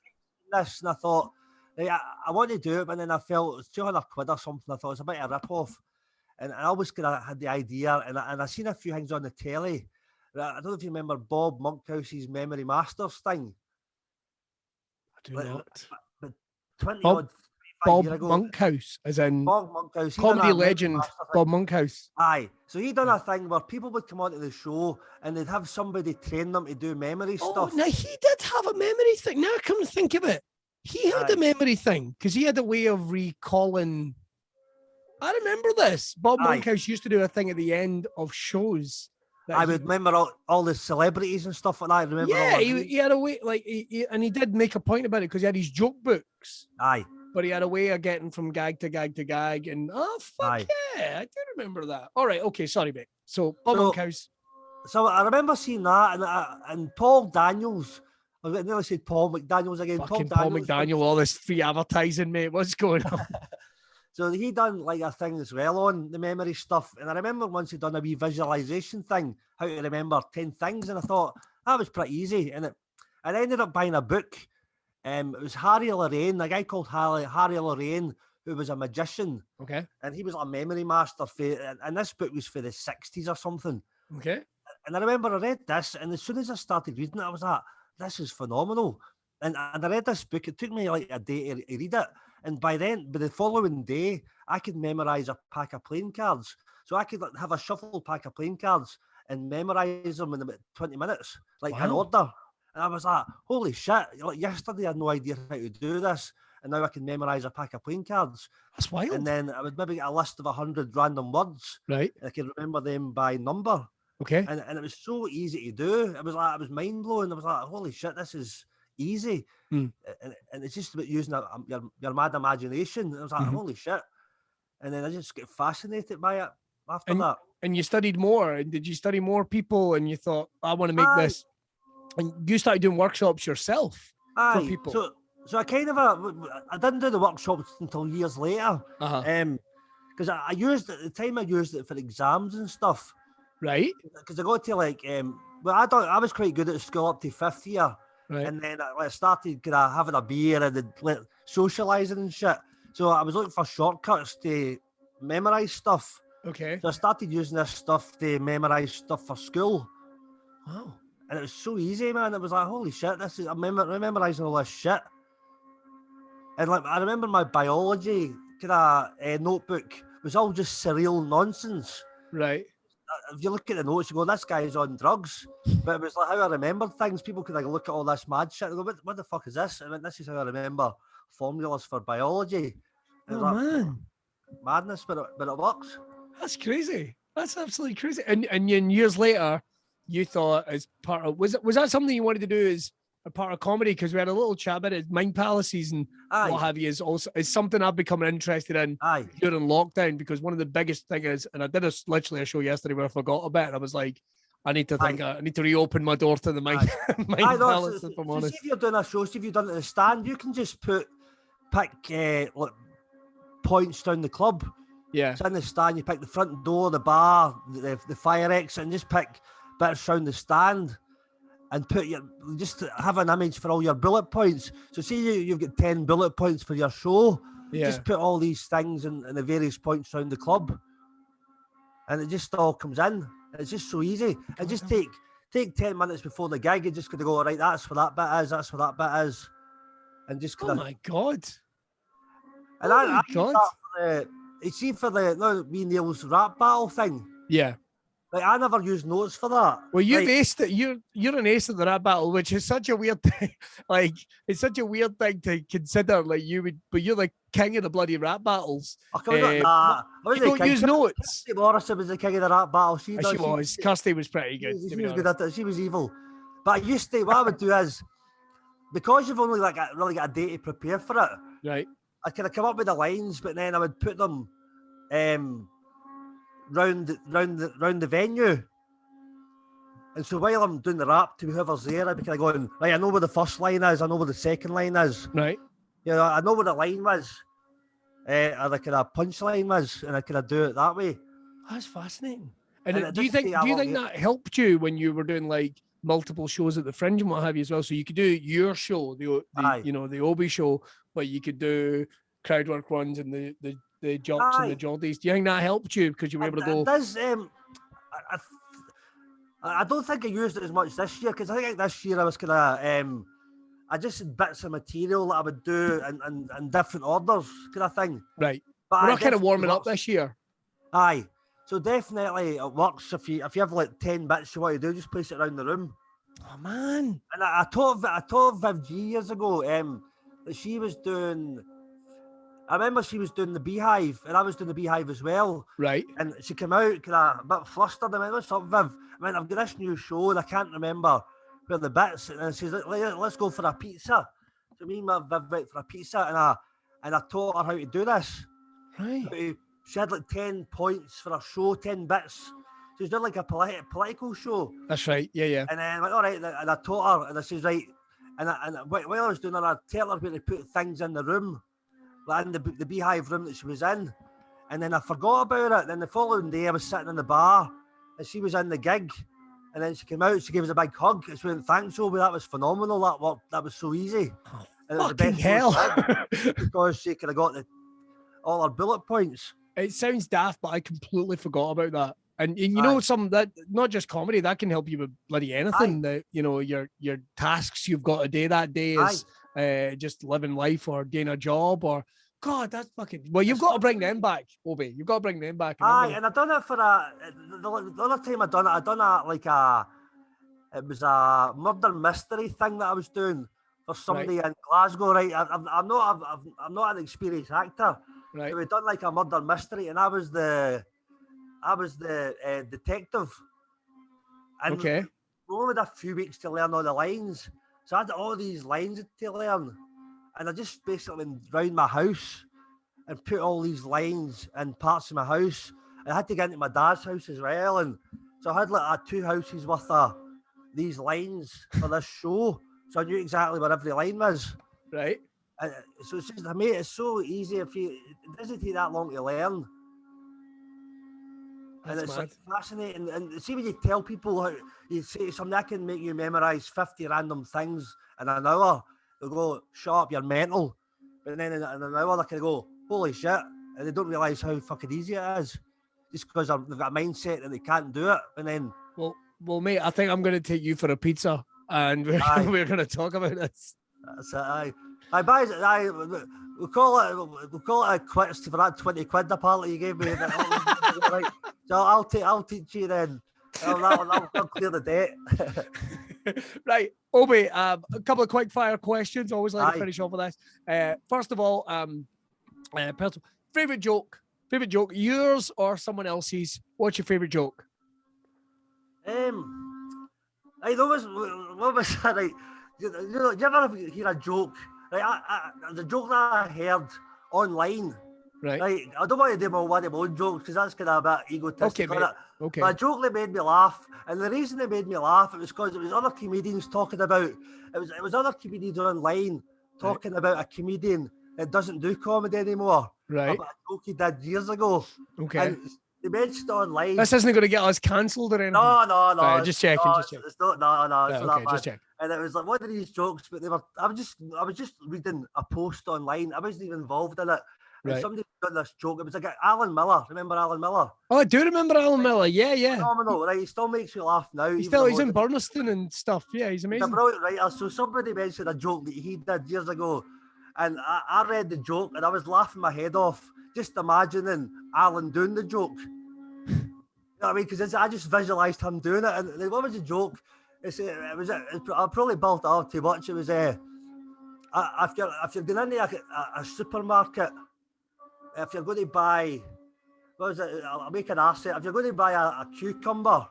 [SPEAKER 2] I thought, like, I want to do it, but then I felt it was 200 quid or something. I thought it was a bit of a rip-off. And I always kind of had the idea, and I seen a few things on the telly. I don't know if you remember Bob Monkhouse's Memory Masters thing.
[SPEAKER 3] I do not.
[SPEAKER 2] But 20 odd
[SPEAKER 3] Bob
[SPEAKER 1] years ago.
[SPEAKER 3] Monkhouse, as in
[SPEAKER 1] Bob Monkhouse,
[SPEAKER 3] comedy legend Bob Monkhouse.
[SPEAKER 1] Aye, so he done a thing where people would come onto the show and they'd have somebody train them to do memory stuff.
[SPEAKER 3] Now he did have a memory thing. Now I come to think of it, he had a memory thing because he had a way of recalling. I remember this. Bob Monkhouse used to do a thing at the end of shows.
[SPEAKER 1] I would remember all the celebrities and stuff like that. I remember.
[SPEAKER 3] Yeah, he had a way, like, and he did make a point about it because he had his joke books.
[SPEAKER 1] Aye.
[SPEAKER 3] But he had a way of getting from gag to gag to gag, and yeah, I do remember that. All right, okay, sorry, mate. So Bob Monkhouse.
[SPEAKER 1] So I remember seeing that, and Paul Daniels. I nearly said Paul McDaniels again.
[SPEAKER 3] Fucking Paul McDaniel, all this free advertising, mate. What's going on?
[SPEAKER 1] So he done like a thing as well on the memory stuff. And I remember once he done a wee visualization thing, how to remember 10 things. And I thought that was pretty easy. And I ended up buying a book. It was Harry Lorraine, a guy called Harry Lorraine, who was a magician.
[SPEAKER 3] Okay.
[SPEAKER 1] And he was a memory master. And this book was for the 60s or something.
[SPEAKER 3] Okay.
[SPEAKER 1] And I remember I read this. And as soon as I started reading it, I was like, this is phenomenal. And I read this book. It took me like a day to read it. And by the following day, I could memorize a pack of playing cards. So I could have a shuffle pack of playing cards and memorize them in about 20 minutes, like in order. And I was like, holy shit. Like yesterday, I had no idea how to do this. And now I can memorize a pack of playing cards.
[SPEAKER 3] That's wild.
[SPEAKER 1] And then I would maybe get a list of 100 random words.
[SPEAKER 3] Right.
[SPEAKER 1] And I could remember them by number.
[SPEAKER 3] Okay.
[SPEAKER 1] And it was so easy to do. It was mind blowing. I was like, holy shit, this is easy. And it's just about using your mad imagination. I was like, holy shit. And then I just get fascinated by it after that. And
[SPEAKER 3] you studied more. And did you study more people? And you thought, I want to make this. And you started doing workshops yourself for people.
[SPEAKER 1] So I kind of, I didn't do the workshops until years later. Because I used it, at the time I used it for exams and stuff.
[SPEAKER 3] Right.
[SPEAKER 1] Because I got to I was quite good at school up to 5th year.
[SPEAKER 3] Right.
[SPEAKER 1] And then I started having a beer and socialising and shit. So I was looking for shortcuts to memorise stuff.
[SPEAKER 3] Okay.
[SPEAKER 1] So I started using this stuff to memorise stuff for school.
[SPEAKER 3] Wow.
[SPEAKER 1] And it was so easy, man. It was like, holy shit, I'm memorising all this shit. And like I remember my biology notebook was all just surreal nonsense.
[SPEAKER 3] Right.
[SPEAKER 1] If you look at the notes, you go, this guy's on drugs. But it was like how I remembered things. People could look at all this mad shit and go, what the fuck is this? I went, this is how I remember formulas for biology. And
[SPEAKER 3] man.
[SPEAKER 1] Madness, but it works.
[SPEAKER 3] That's crazy. That's absolutely crazy. And years later, you thought as part of, was that something you wanted to do as a part of comedy? Because we had a little chat about it, mind palaces and what have you, is something I've become interested in during lockdown, because one of the biggest things is, and I did literally a show yesterday where I forgot about it, and I was like, I need to reopen my door to the mind palace, if I'm honest.
[SPEAKER 1] See if you're doing a show, see if you've done it at the stand, you can just pick points down the club.
[SPEAKER 3] Yeah.
[SPEAKER 1] It's in the stand, you pick the front door, the bar, the fire exit, and just pick bits around the stand. And just have an image for all your bullet points. So see you've got 10 bullet points for your show. Yeah. Just put all these things in the various points around the club. And it just all comes in. It's just so easy. And just take 10 minutes before the gig. You're just going to go, right, that's where that bit is, that's where that bit is. And just
[SPEAKER 3] oh my God.
[SPEAKER 1] And see for me and Neil's rap battle thing.
[SPEAKER 3] Yeah.
[SPEAKER 1] Like, I never use notes for that.
[SPEAKER 3] Well, you've aced it. You're an ace of the rap battle, which is such a weird thing. Like, it's such a weird thing to consider. Like, but you're the king of the bloody rap battles.
[SPEAKER 1] You
[SPEAKER 3] don't use notes.
[SPEAKER 1] Kirsty Morrison was the king of the rap battle. She
[SPEAKER 3] was. Kirsty was pretty good.
[SPEAKER 1] She was good at it. She was evil. But what I would do is, because you've only really got a day to prepare for it.
[SPEAKER 3] Right.
[SPEAKER 1] I kind of come up with the lines, but then I would put them round the venue. And so while I'm doing the rap to whoever's there, I'd be kind of going, right, I know where the first line is, I know where the second line is.
[SPEAKER 3] Right.
[SPEAKER 1] I know where the line was. Or the kind of punchline was, and I kind of do it that way.
[SPEAKER 3] That's fascinating. And do you think that helped you when you were doing like multiple shows at the Fringe and what have you as well? So you could do your show, the Obie show, but you could do crowd work runs and the jocks and the jollies. Do you think that helped you because you were able to go?
[SPEAKER 1] It does. I don't think I used it as much this year, because I think this year I was kind of I just had bits of material that I would do in different orders, kind of thing.
[SPEAKER 3] Right.
[SPEAKER 1] But
[SPEAKER 3] We're not kind of warming up this year.
[SPEAKER 1] Aye. So definitely it works if you have like 10 bits you want to do, just place it around the room.
[SPEAKER 3] Oh man.
[SPEAKER 1] And I told Viv G years ago, that she was doing. I remember she was doing the Beehive, and I was doing the Beehive as well.
[SPEAKER 3] Right.
[SPEAKER 1] And she came out kind of a bit flustered. I went, "What's up, Viv?" I went, "I've got this new show, and I can't remember where the bits." And she says, "Let's go for a pizza." So me and my Viv went for a pizza, and I taught her how to do this.
[SPEAKER 3] Right.
[SPEAKER 1] She had like 10 points for a show, 10 bits. She was doing like a political show.
[SPEAKER 3] That's right. Yeah.
[SPEAKER 1] And then I went, all right, and I taught her, and I says, right, and while I was doing it, I'd tell her where to put things in the room, like in the Beehive room that she was in. And then I forgot about it. Then the following day, I was sitting in the bar, and she was in the gig. And then she came out, she gave us a big hug. She went, "Thanks, Obie, that was phenomenal. That worked. That was so easy."
[SPEAKER 3] Oh,
[SPEAKER 1] and it was
[SPEAKER 3] fucking hell.
[SPEAKER 1] Because she could have got all her bullet points.
[SPEAKER 3] It sounds daft, but I completely forgot about that. And you know, some that not just comedy, that can help you with bloody anything. That your tasks you've got to do that day is just living life or doing a job or God, that's fucking well. You've got to bring them back, Obie. You've got to bring them back.
[SPEAKER 1] And I done it for the other time I done it. It was a murder mystery thing that I was doing for somebody in Glasgow. Right, I'm not an experienced actor.
[SPEAKER 3] Right,
[SPEAKER 1] so we done like a murder mystery, and I was the detective. And we only had a few weeks to learn all the lines, so I had all these lines to learn. And I just basically went round my house and put all these lines in parts of my house. And I had to get into my dad's house as well. And so I had like 2 houses worth of these lines for this show. So I knew exactly where every line was.
[SPEAKER 3] Right.
[SPEAKER 1] And so it's just, mate, it's so easy it doesn't take that long to learn. And it's like fascinating. And see when you tell people how you say something that can make you memorize 50 random things in an hour. They'll go, "Shut up, you're mental." But then in an hour, they can go, "Holy shit." And they don't realise how fucking easy it is. Just because they've got a mindset and they can't do it. And then...
[SPEAKER 3] Well, mate, I think I'm going to take you for a pizza and we're going to talk about this.
[SPEAKER 1] That's it, we'll call it a quits for that 20 quid apparently you gave me. Right. So I'll teach you then. I'll clear the debt.
[SPEAKER 3] Right, Obie, a couple of quick fire questions. Always like to finish off with this. First of all, favorite joke, yours or someone else's? What's your favorite joke?
[SPEAKER 1] What was that? Right, do you ever hear a joke? Right, the joke that I heard online. Right. I don't want to do one of my own jokes because that's kind of a bit egotistic. Okay. But a joke that made me laugh, and the reason it made me laugh it was because it was other comedians talking about it was other comedians online talking about a comedian that doesn't do comedy anymore.
[SPEAKER 3] Right.
[SPEAKER 1] About a joke he did years ago. Okay. And they mentioned online.
[SPEAKER 3] This isn't going to get us cancelled or anything.
[SPEAKER 1] No.
[SPEAKER 3] Right, just checking.
[SPEAKER 1] It's not. No. It's not that
[SPEAKER 3] just check.
[SPEAKER 1] And it was like one of these jokes, but I was just reading a post online. I wasn't even involved in it. And somebody done this joke. It was like Alan Miller. Remember Alan Miller?
[SPEAKER 3] Oh, I do remember Alan Miller. Yeah.
[SPEAKER 1] Phenomenal, right? He still makes me laugh now.
[SPEAKER 3] He's in Burniston and stuff. Yeah, he's amazing.
[SPEAKER 1] He's a brilliant writer. So somebody mentioned a joke that he did years ago, and I read the joke and I was laughing my head off, just imagining Alan doing the joke. You know what I mean? Because I just visualised him doing it. And what was the joke? I probably built it up too much. It was if you're going into a supermarket. If you're going to buy, what was it? I'll make an asset. If you're going to buy a cucumber,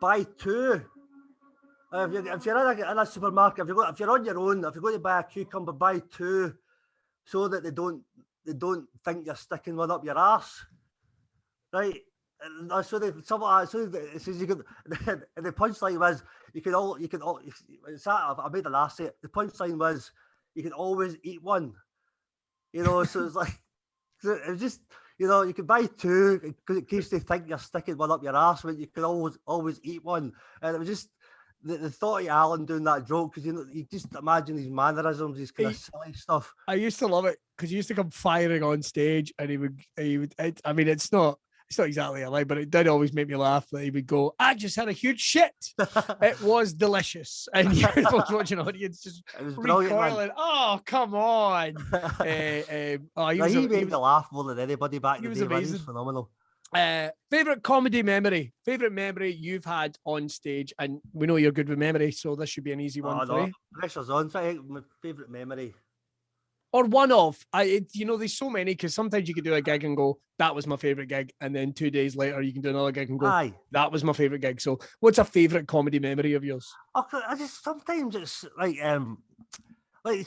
[SPEAKER 1] buy 2. If you're in a supermarket, if you're on your own, if you're going to buy a cucumber, buy 2, so that they don't think you're sticking one up your ass, right? And so they it says you could. And the punchline was you can all. I made an asset. The punchline was you can always eat one. So it's like. It was just, you can buy 2 in case they think you're sticking one up your ass, but you can always eat one. And it was just the thought of Alan doing that joke, because you just imagine these mannerisms, these kind of silly stuff.
[SPEAKER 3] I used to love it because he used to come firing on stage, and he would. I mean, it's not It's not exactly a lie, but it did always make me laugh that he would go, I just had a huge shit. It was delicious. And you was watching an audience just recoiling. Oh, come on. He
[SPEAKER 1] made me laugh more than anybody back in the day.
[SPEAKER 3] Amazing.
[SPEAKER 1] He was phenomenal.
[SPEAKER 3] Favorite comedy memory? Favorite memory you've had on stage? And we know you're good with memory, so this should be an easy one for you.
[SPEAKER 1] Pressure's on. My favorite memory.
[SPEAKER 3] Or one of, there's so many, because sometimes you could do a gig and go, that was my favorite gig. And then 2 days later, you can do another gig and go, that was my favorite gig. So what's a favorite comedy memory of yours?
[SPEAKER 1] Sometimes it's like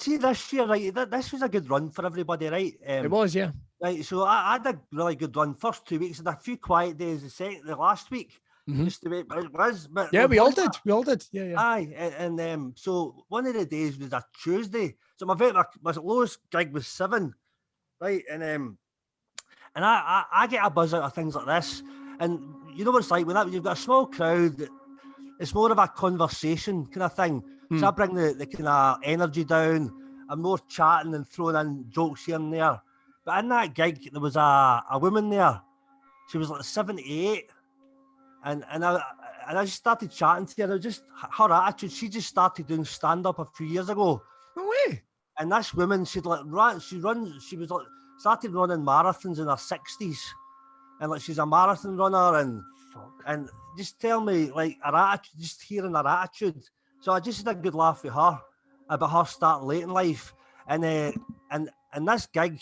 [SPEAKER 1] see this year, right? This was a good run for everybody, right?
[SPEAKER 3] It was, yeah.
[SPEAKER 1] Right, so I had a really good run. First 2 weeks, and a few quiet days. The last week, just the way it was. But
[SPEAKER 3] yeah, we all did. We all did. Yeah.
[SPEAKER 1] Aye, and so one of the days was a Tuesday. So my lowest gig was 7, right? And I get a buzz out of things like this. And you know what it's like when you've got a small crowd. It's more of a conversation kind of thing. So I bring the kind of energy down. I'm more chatting and throwing in jokes here and there. But in that gig, there was a woman there. She was like 78, and I just started chatting to her. It was just her attitude. She just started doing stand up a few years ago.
[SPEAKER 3] No way.
[SPEAKER 1] And this woman, she was started running marathons in her 60s, and like she's a marathon runner, and just tell me like her attitude, just hearing her attitude. So I just had a good laugh with her about her starting late in life, and this gig.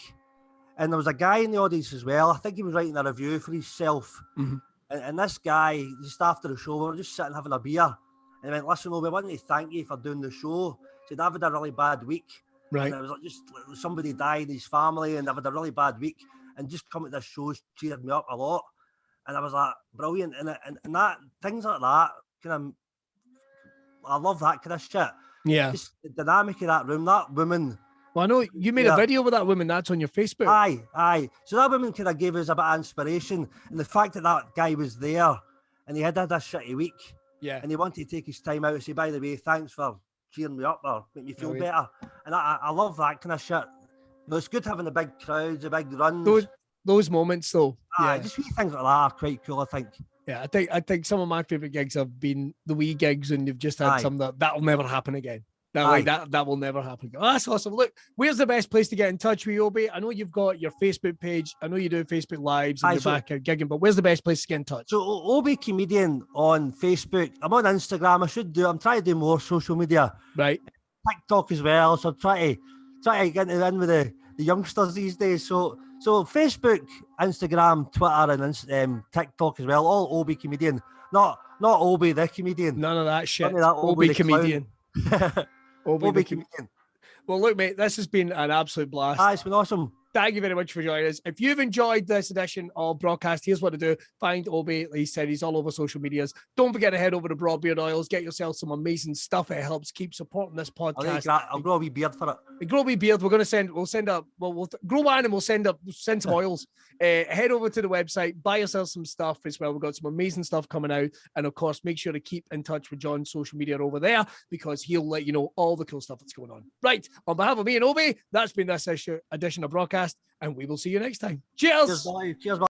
[SPEAKER 1] And there was a guy in the audience as well. I think he was writing a review for himself. Mm-hmm. And this guy, just after the show, we were just sitting having a beer. And he went, listen, we want to thank you for doing the show. He said, I've had a really bad week.
[SPEAKER 3] Right.
[SPEAKER 1] And it was like just somebody died in his family and I've had a really bad week. And just coming to this show cheered me up a lot. And I was like, brilliant. And that, things like that, I love that kind of shit.
[SPEAKER 3] Yeah.
[SPEAKER 1] Just the dynamic of that room, that woman.
[SPEAKER 3] Well, I know you made a video with that woman. That's on your Facebook.
[SPEAKER 1] Aye. So that woman kind of gave us a bit of inspiration. And the fact that guy was there and he had a shitty week.
[SPEAKER 3] Yeah.
[SPEAKER 1] And he wanted to take his time out and say, by the way, thanks for cheering me up or make me feel better. And I love that kind of shit. It's good having the big crowds, the big runs.
[SPEAKER 3] Those moments, though.
[SPEAKER 1] Yeah. Just wee things like that are quite cool, I think.
[SPEAKER 3] Yeah, I think some of my favourite gigs have been the wee gigs, and you've just had some that'll never happen again. That will never happen again. Oh, that's awesome. Look, where's the best place to get in touch with you, Obie? I know you've got your Facebook page. I know you do Facebook Lives and you're back at gigging, but where's the best place to get in touch?
[SPEAKER 1] So, Obie Comedian on Facebook. I'm on Instagram. I'm trying to do more social media.
[SPEAKER 3] Right.
[SPEAKER 1] TikTok as well. So I'm trying to get in with the youngsters these days. So Facebook, Instagram, Twitter, and TikTok as well. All Obie Comedian. Not Obie the comedian.
[SPEAKER 3] None of that shit.
[SPEAKER 1] Obie
[SPEAKER 3] Comedian.
[SPEAKER 1] Obie Comedian.
[SPEAKER 3] Well, look, mate, this has been an absolute blast.
[SPEAKER 1] It's been awesome.
[SPEAKER 3] Thank you very much for joining us. If you've enjoyed this edition of Broadcast, here's what to do. Find Obie. He said he's all over social medias. Don't forget to head over to Braw Beard Oils. Get yourself some amazing stuff. It helps keep supporting this podcast.
[SPEAKER 1] I'll grow a wee beard for it.
[SPEAKER 3] Grow a wee beard. We'll send we'll grow one and we'll send some oils. Head over to the website, buy yourself some stuff as well. We've got some amazing stuff coming out. And of course, make sure to keep in touch with John's social media over there because he'll let you know all the cool stuff that's going on. Right. On behalf of me and Obie, that's been this edition of Broadcast. And we will see you next time. Cheers.
[SPEAKER 1] Cheers, bye.